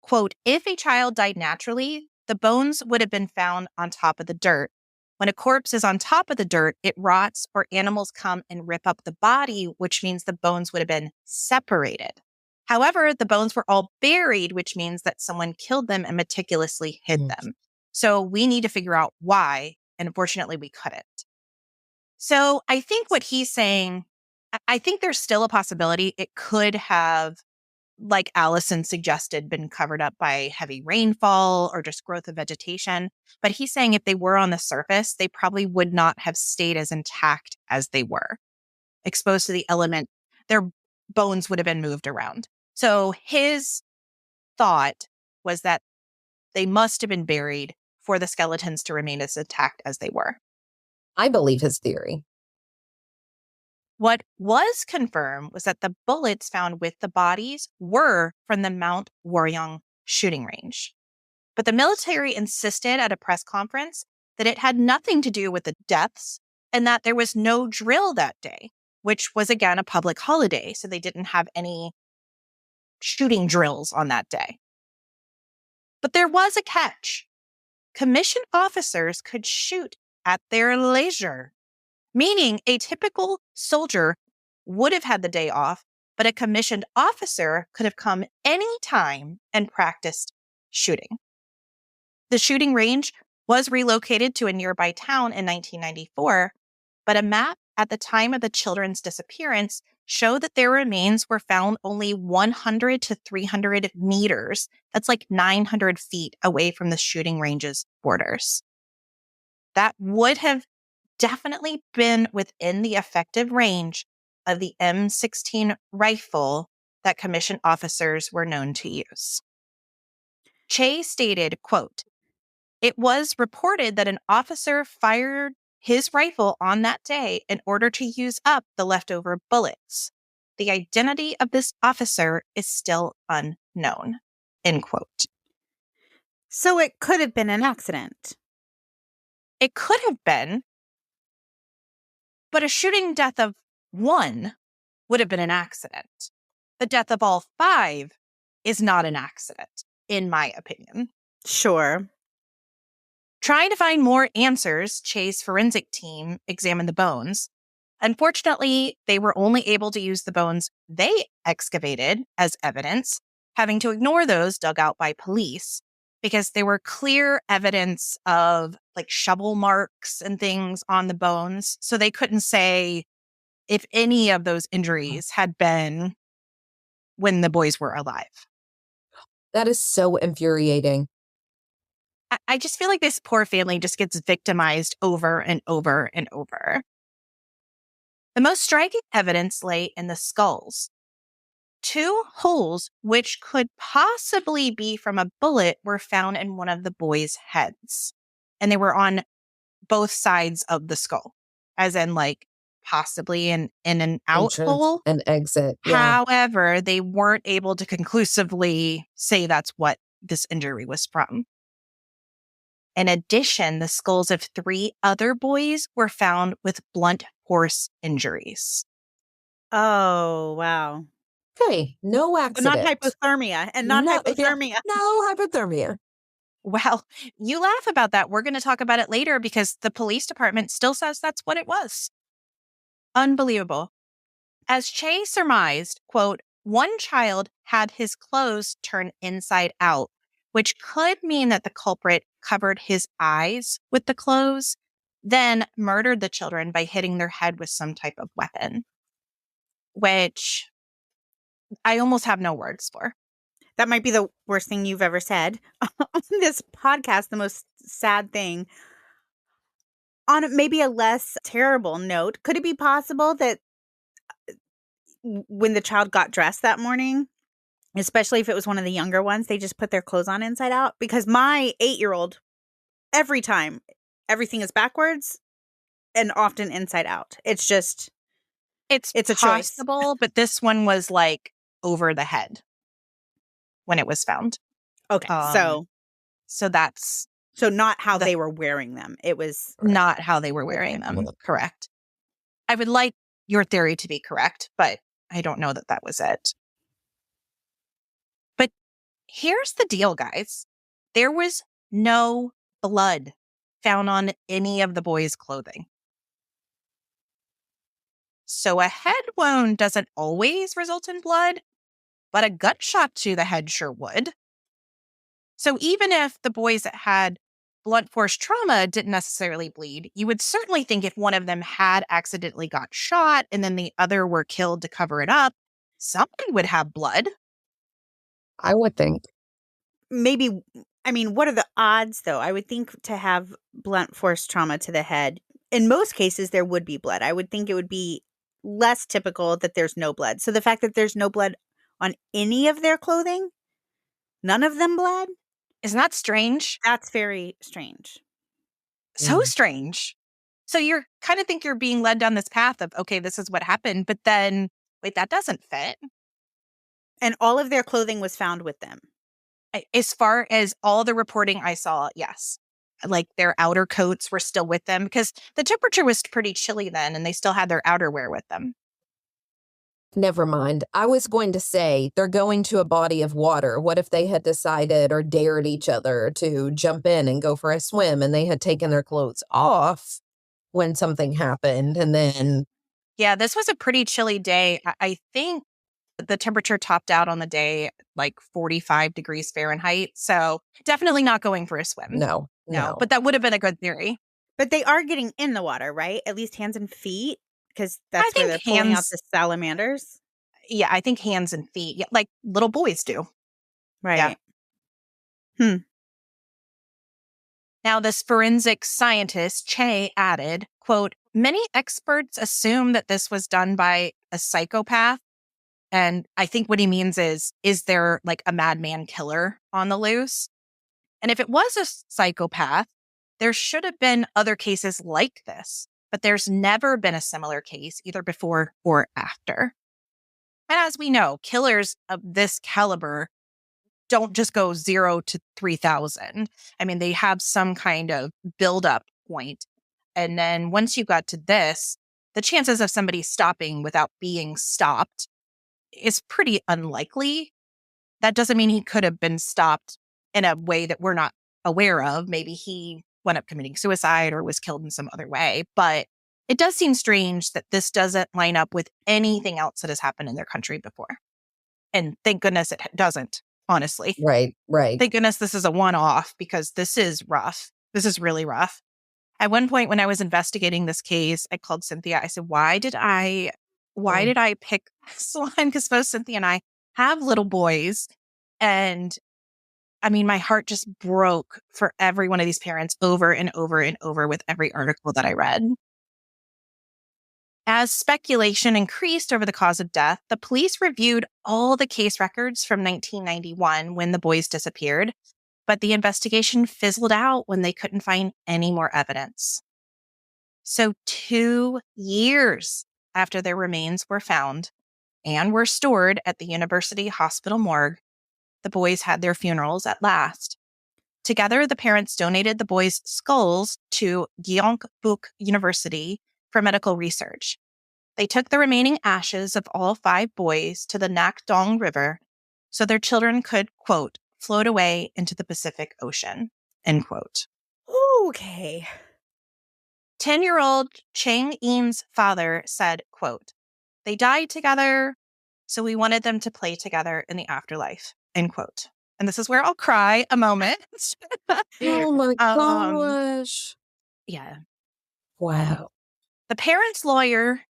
quote, if a child died naturally, the bones would have been found on top of the dirt. When a corpse is on top of the dirt, it rots or animals come and rip up the body, which means the bones would have been separated. However, the bones were all buried, which means that someone killed them and meticulously hid them. So we need to figure out why, and unfortunately we couldn't. So I think what he's saying, I think there's still a possibility it could have, like Allison suggested, been covered up by heavy rainfall or just growth of vegetation. But he's saying if they were on the surface, they probably would not have stayed as intact as they were. Exposed to the element, their bones would have been moved around. So his thought was that they must have been buried for the skeletons to remain as intact as they were. I believe his theory. What was confirmed was that the bullets found with the bodies were from the Mount Waryong shooting range. But the military insisted at a press conference that it had nothing to do with the deaths and that there was no drill that day, which was again a public holiday, so they didn't have any shooting drills on that day. But there was a catch. Commissioned officers could shoot at their leisure, meaning a typical soldier would have had the day off, but a commissioned officer could have come anytime and practiced shooting. The shooting range was relocated to a nearby town in 1994, but a map at the time of the children's disappearance showed that their remains were found only 100 to 300 meters. That's like 900 feet away from the shooting range's borders. That would have definitely been within the effective range of the M16 rifle that commissioned officers were known to use. Chae stated, quote, "It was reported that an officer fired his rifle on that day in order to use up the leftover bullets. The identity of this officer is still unknown," end quote. So it could have been an accident. It could have been, but a shooting death of one would have been an accident. The death of all five is not an accident, in my opinion. Sure. Trying to find more answers, Chae's forensic team examined the bones. Unfortunately, they were only able to use the bones they excavated as evidence, having to ignore those dug out by police because there were clear evidence of like shovel marks and things on the bones. So they couldn't say if any of those injuries had been when the boys were alive. That is so infuriating. I just feel like this poor family just gets victimized over and over and over. The most striking evidence lay in the skulls. 2 holes, which could possibly be from a bullet, were found in one of the boys' heads. And they were on both sides of the skull, as in like possibly in an out hole. An exit. Yeah. However, they weren't able to conclusively say that's what this injury was from. In addition, the skulls of 3 other boys were found with blunt force injuries. Oh, wow. Okay, no accident. But not hypothermia and not hypothermia. Yeah, no hypothermia. Well, you laugh about that. We're going to talk about it later because the police department still says that's what it was. Unbelievable. As Chae surmised, quote, one child had his clothes turned inside out, which could mean that the culprit covered his eyes with the clothes, then murdered the children by hitting their head with some type of weapon. which I almost have no words for. That might be the worst thing you've ever said on this podcast, the most sad thing. On maybe a less terrible note, could it be possible that when the child got dressed that morning, especially if it was one of the younger ones, they just put their clothes on inside out? Because my 8-year-old, every time, everything is backwards and often inside out. It's just, It's a choice. possible, but this one was like over the head when it was found. Okay, So that's so not how they were wearing them. It was not how they were wearing them. Correct. I would like your theory to be correct, but I don't know that that was it. But here's the deal, guys. There was no blood found on any of the boys' clothing. So a head wound doesn't always result in blood, but a gunshot to the head sure would. So even if the boys that had blunt force trauma didn't necessarily bleed, you would certainly think if one of them had accidentally got shot and then the other were killed to cover it up, someone would have blood. I would think. maybe, I mean, what are the odds though? I would think to have blunt force trauma to the head, in most cases, there would be blood. I would think it would be less typical that there's no blood. So the fact that there's no blood on any of their clothing, none of them bled, Isn't that strange? that's very strange. So strange. So you're kind of think you're being led down this path of, okay, this is what happened, but then, wait, that doesn't fit. And all of their clothing was found with them. As far as all the reporting I saw, yes. Like their outer coats were still with them because the temperature was pretty chilly then and they still had their outerwear with them. Never mind. I was going to say they're going to a body of water. What if they had decided or dared each other to jump in and go for a swim and they had taken their clothes off when something happened and then... Yeah, this was a pretty chilly day. I think the temperature topped out on the day like 45 degrees Fahrenheit. So definitely not going for a swim. No. But that would have been a good theory. But they are getting in the water, right? At least hands and feet, because that's where they're think pulling out hands- the salamanders. Yeah, I think hands and feet, yeah, like little boys do. Right. Now, this forensic scientist, Che, added, quote, many experts assume that this was done by a psychopath. And I think what he means is there like a madman killer on the loose? And if it was a psychopath, there should have been other cases like this. But there's never been a similar case either before or after. And as we know, killers of this caliber don't just go 0 to 3,000. I mean, they have some kind of build-up point. And then once you got to this, the chances of somebody stopping without being stopped is pretty unlikely. That doesn't mean he could have been stopped in a way that we're not aware of. Maybe he went up committing suicide or was killed in some other way. But it does seem strange that this doesn't line up with anything else that has happened in their country before. And thank goodness it doesn't, honestly. Right. Thank goodness this is a one-off because this is rough. This is really rough. At one point when I was investigating this case, I called Cynthia. I said, why did I pick this one? Because both Cynthia and I have little boys. And I mean, my heart just broke for every one of these parents over and over and over with every article that I read. As speculation increased over the cause of death, the police reviewed all the case records from 1991 when the boys disappeared, but the investigation fizzled out when they couldn't find any more evidence. So 2 years after their remains were found and were stored at the University Hospital morgue, the boys had their funerals at last. Together, the parents donated the boys' skulls to Gyeongbuk University for medical research. They took the remaining ashes of all 5 boys to the Nakdong River so their children could, quote, float away into the Pacific Ocean, end quote. Okay. 10-year-old Chang Ean's father said, quote, they died together, so we wanted them to play together in the afterlife, end quote. And this is where I'll cry a moment. Oh my gosh. Yeah. Wow. The parents' lawyer,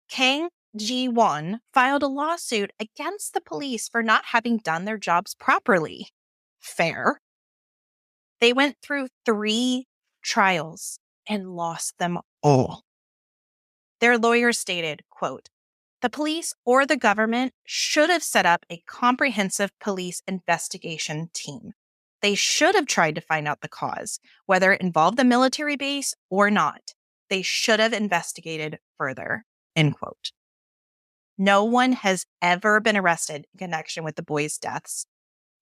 Kang G1 filed a lawsuit against the police for not having done their jobs properly. Fair. They went through 3 trials and lost them all. Their lawyer stated, quote, "The police or the government should have set up a comprehensive police investigation team. They should have tried to find out the cause, whether it involved the military base or not. They should have investigated further," end quote. No one has ever been arrested in connection with the boys' deaths.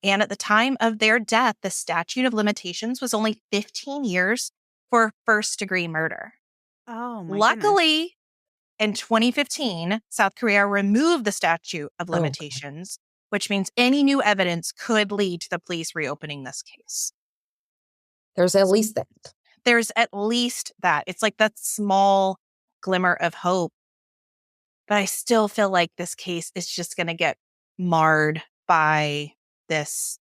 And at the time of their death, the statute of limitations was only 15 years for first-degree murder. Oh, my goodness. Luckily, in 2015, South Korea removed the statute of limitations, which means any new evidence could lead to the police reopening this case. There's at least that. There's at least that. It's like that small glimmer of hope. But I still feel like this case is just going to get marred by this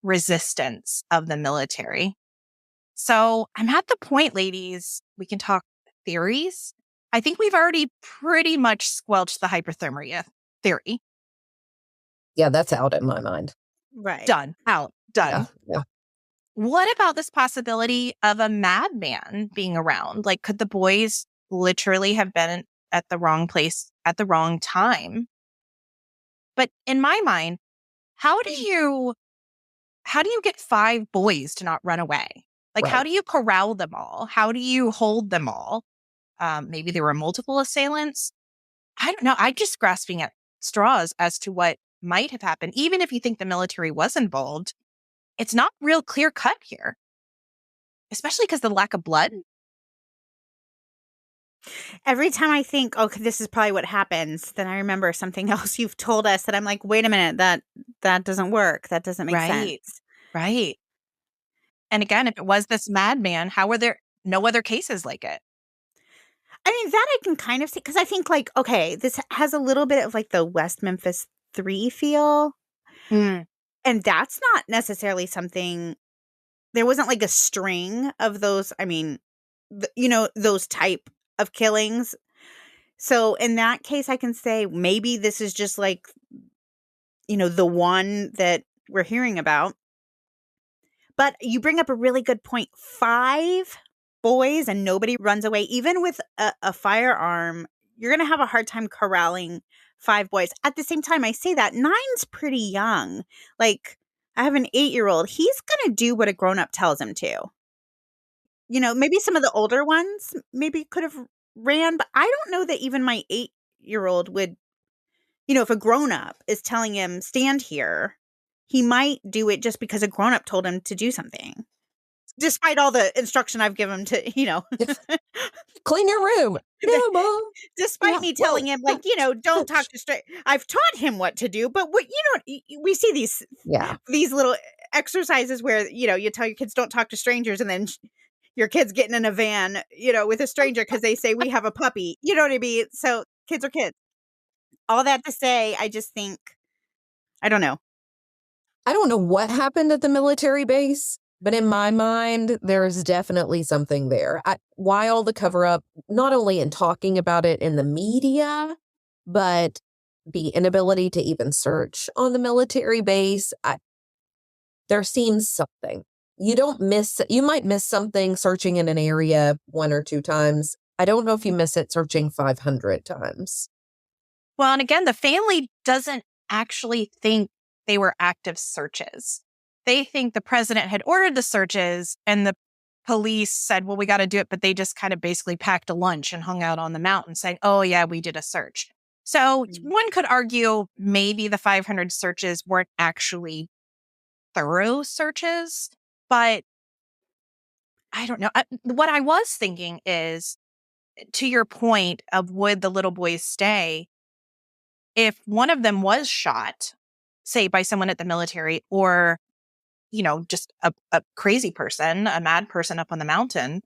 resistance of the military. So I'm at the point, ladies, we can talk theories. I think we've already pretty much squelched the hypothermia theory. Yeah, that's out in my mind. Right. Done. Out. Done. Yeah. What about this possibility of a madman being around? Like, could the boys literally have been at the wrong place at the wrong time? But in my mind, how do you get 5 boys to not run away? Like, Right. how do you corral them all? How do you hold them all? Maybe there were multiple assailants. I don't know. I'm just grasping at straws as to what might have happened. Even if you think the military was involved, it's not real clear cut here, especially because the lack of blood. Every time I think, oh, this is probably what happens, then I remember something else you've told us that I'm like, wait a minute, that doesn't work. That doesn't make sense. Right. And again, if it was this madman, how were there no other cases like it? I mean, that I can kind of see, because I think, like, okay, this has a little bit of like the West Memphis 3 feel. And that's not necessarily something, there wasn't like a string of those, I mean, those type of killings. So in that case, I can say maybe this is just like, the one that we're hearing about. But you bring up a really good point. 5 boys and nobody runs away. Even with a firearm, you're going to have a hard time corralling 5 boys. At the same time, I say that 9's pretty young. Like, I have an 8-year-old. He's going to do what a grown-up tells him to. Maybe some of the older ones maybe could have ran, but I don't know that even my 8-year-old would, if a grown-up is telling him, stand here, he might do it just because a grown-up told him to do something. Despite all the instruction I've given him to, Clean your room. No, Mom. Despite me telling him, like, don't talk to strangers. I've taught him what to do, but we see these little exercises where, you tell your kids don't talk to strangers, and then your kid's getting in a van, with a stranger because they say we have a puppy. You know what I mean? So kids are kids. All that to say, I just think, I don't know. I don't know what happened at the military base, but in my mind, there's definitely something there. Why all the cover up, not only in talking about it in the media, but the inability to even search on the military base. There seems something. You might miss something searching in an area 1 or 2 times. I don't know if you miss it searching 500 times. Well, and again, the family doesn't actually think they were active searches. They think the president had ordered the searches and the police said, well, we got to do it. But they just kind of basically packed a lunch and hung out on the mountain saying, oh, yeah, we did a search. So one could argue maybe the 500 searches weren't actually thorough searches. But I don't know. What I was thinking is, to your point of would the little boys stay, if one of them was shot, say by someone at the military or, just a crazy person, a mad person up on the mountain,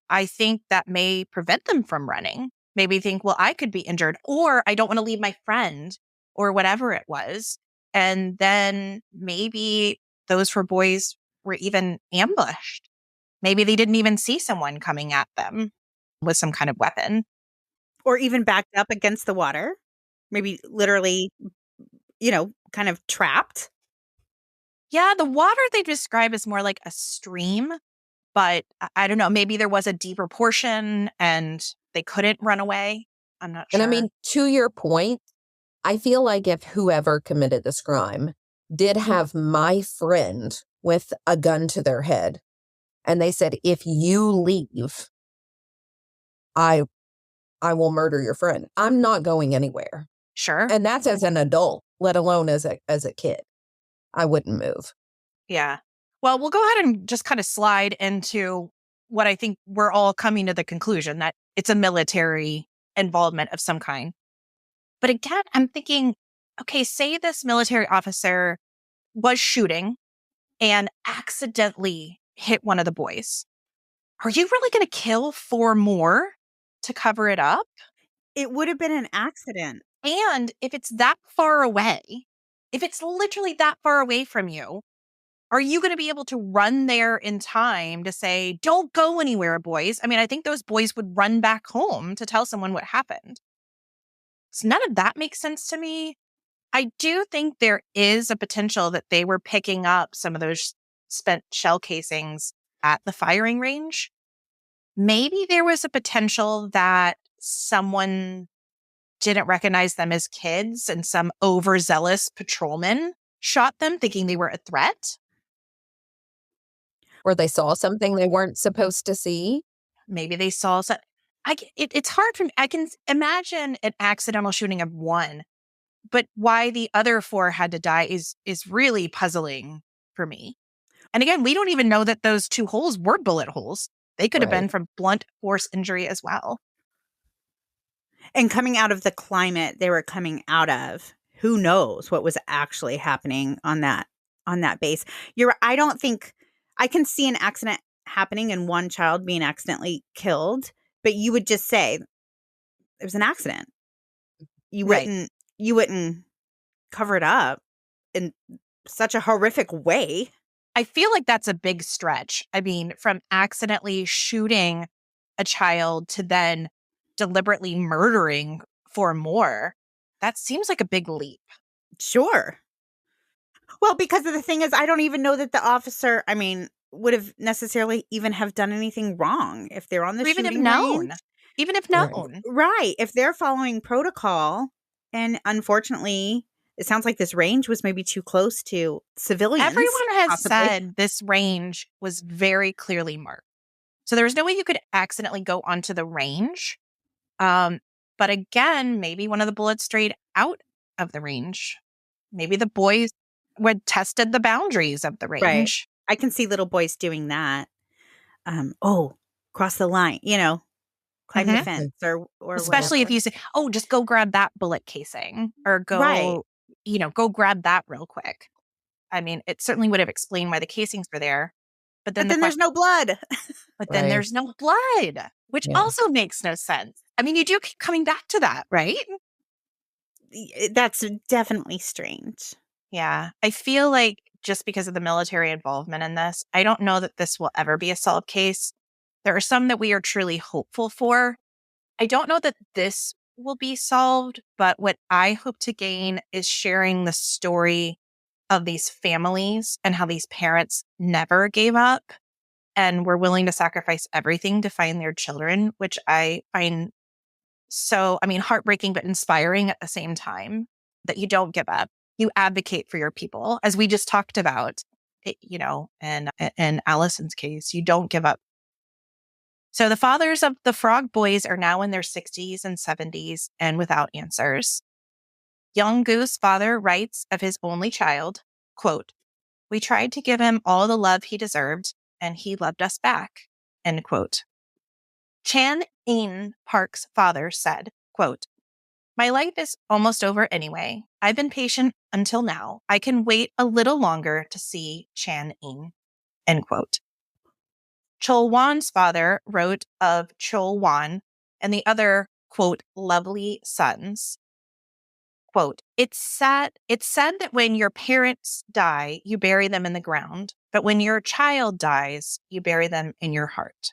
I think that may prevent them from running. Maybe think, well, I could be injured, or I don't want to leave my friend, or whatever it was. And then maybe those 4 boys were even ambushed. Maybe they didn't even see someone coming at them with some kind of weapon. Or even backed up against the water. Maybe literally, kind of trapped. Yeah, the water they describe is more like a stream, but I don't know. Maybe there was a deeper portion and they couldn't run away. I'm not And sure. I mean, to your point, I feel like if whoever committed this crime did have my friend with a gun to their head, and they said, if you leave, I will murder your friend. I'm not going anywhere. Sure. And that's as an adult, let alone as a kid. I wouldn't move. Yeah. Well, we'll go ahead and just kind of slide into what I think we're all coming to the conclusion that it's a military involvement of some kind. But again, I'm thinking, okay, say this military officer was shooting and accidentally hit one of the boys. Are you really going to kill 4 more to cover it up? It would have been an accident. And if it's that far away, if it's literally that far away from you, are you going to be able to run there in time to say, don't go anywhere, boys? I mean, I think those boys would run back home to tell someone what happened. So none of that makes sense to me. I do think there is a potential that they were picking up some of those spent shell casings at the firing range. Maybe there was a potential that someone didn't recognize them as kids and some overzealous patrolman shot them thinking they were a threat. Or they saw something they weren't supposed to see. Maybe they saw some. It's hard for me. I can imagine an accidental shooting of one, but why the other 4 had to die is really puzzling for me. And again, we don't even know that those 2 holes were bullet holes. They could have been Right. from blunt force injury as well. And coming out of the climate they were coming out of, who knows what was actually happening on that base. I don't think I can see an accident happening and one child being accidentally killed, but you would just say it was an accident. You Right. wouldn't cover it up in such a horrific way. I feel like that's a big stretch. I mean, from accidentally shooting a child to then deliberately murdering 4 more, that seems like a big leap. Sure. Well, because of the thing is, I don't even know that the officer, would have necessarily even have done anything wrong if they're on the Or even if shooting known. range. Even if Right. known. Right. If they're following protocol, and unfortunately, it sounds like this range was maybe too close to civilians. Everyone has possibly. said this range was very clearly marked. So there was no way you could accidentally go onto the range. But again, maybe one of the bullets strayed out of the range. Maybe the boys would tested the boundaries of the range. Right. I can see little boys doing that. Cross the line, climb the Mhm. fence or Especially if whatever. you say, oh, just go grab that bullet casing or Right. go grab that real quick. I mean, it certainly would have explained why the casings were there. But then But then there's no blood. then Right. there's no blood, which Yeah. also makes no sense. I mean, you do keep coming back to that, right? That's definitely strange. Yeah. I feel like just because of the military involvement in this, I don't know that this will ever be a solved case. There are some that we are truly hopeful for. I don't know that this will be solved, but what I hope to gain is sharing the story of these families and how these parents never gave up and were willing to sacrifice everything to find their children, which I find heartbreaking, but inspiring at the same time, that you don't give up. You advocate for your people, as we just talked about, and in Allison's case, you don't give up. So the fathers of the Frog Boys are now in their 60s and 70s and without answers. Young Goo's father writes of his only child, quote, "We tried to give him all the love he deserved, and he loved us back," end quote. Chan In Park's father said, quote, "My life is almost over anyway. I've been patient until now. I can wait a little longer to see Chan In," end quote. Chol Wan's father wrote of Chol Wan and the other, quote, "lovely sons." Quote, it's said that when your parents die, you bury them in the ground, but when your child dies, you bury them in your heart.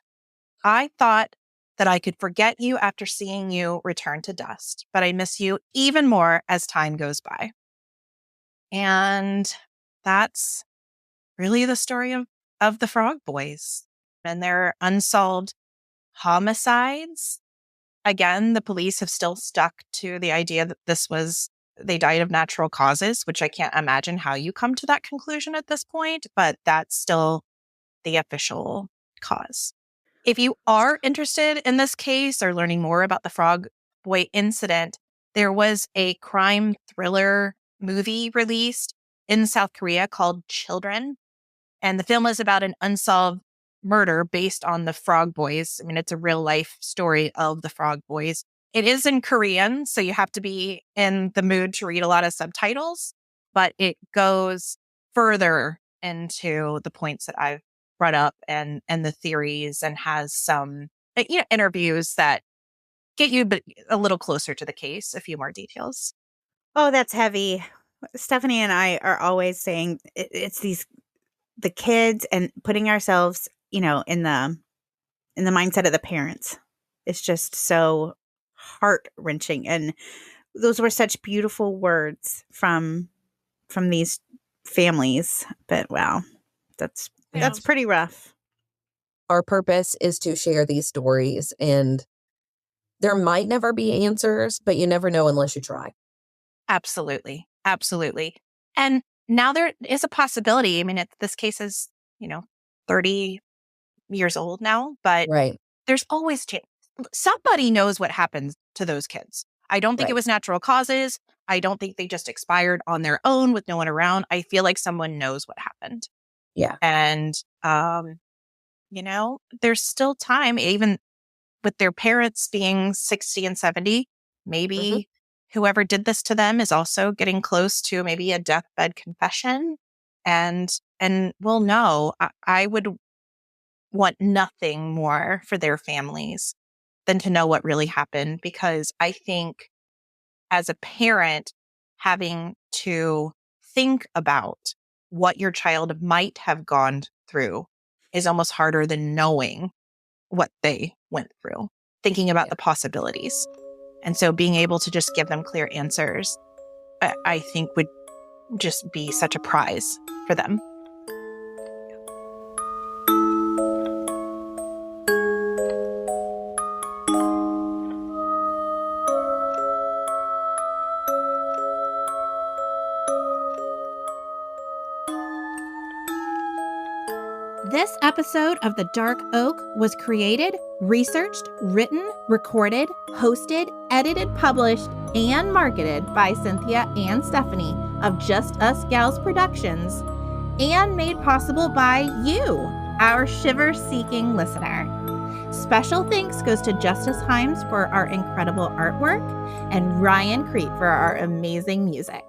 I thought that I could forget you after seeing you return to dust, but I miss you even more as time goes by. And that's really the story of the Frog Boys and their unsolved homicides. Again, the police have still stuck to the idea that they died of natural causes, which I can't imagine how you come to that conclusion at this point, but that's still the official cause. If you are interested in this case or learning more about the Frog Boy incident, there was a crime thriller movie released in South Korea called Children. And the film is about an unsolved murder based on the Frog Boys. I mean, it's a real life story of the Frog Boys. It is in Korean, so you have to be in the mood to read a lot of subtitles, but it goes further into the points that I've brought up and the theories, and has some interviews that get you a little closer to the case, a few more details. Oh, that's heavy. Stephanie and I are always saying it's the kids and putting ourselves, in the mindset of the parents. It's just so heart-wrenching. And those were such beautiful words from these families. But wow, that's pretty rough. Our purpose is to share these stories, and there might never be answers, but you never know unless you try. Absolutely. Absolutely. And now there is a possibility. I mean, this case is, 30 years old now, but Right. there's always chance. Somebody knows what happened to those kids. I don't think it was natural causes. I don't think they just expired on their own with no one around. I feel like someone knows what happened. Yeah. And, there's still time, even with their parents being 60 and 70, maybe whoever did this to them is also getting close to maybe a deathbed confession. And we'll know. I would want nothing more for their families than to know what really happened, because I think as a parent, having to think about what your child might have gone through is almost harder than knowing what they went through, thinking about the possibilities. And so being able to just give them clear answers, I think would just be such a prize for them. This episode of The Dark Oak was created, researched, written, recorded, hosted, edited, published, and marketed by Cynthia and Stephanie of Just Us Gals Productions, and made possible by you, our shiver-seeking listener. Special thanks goes to Justice Himes for our incredible artwork and Ryan Creep for our amazing music.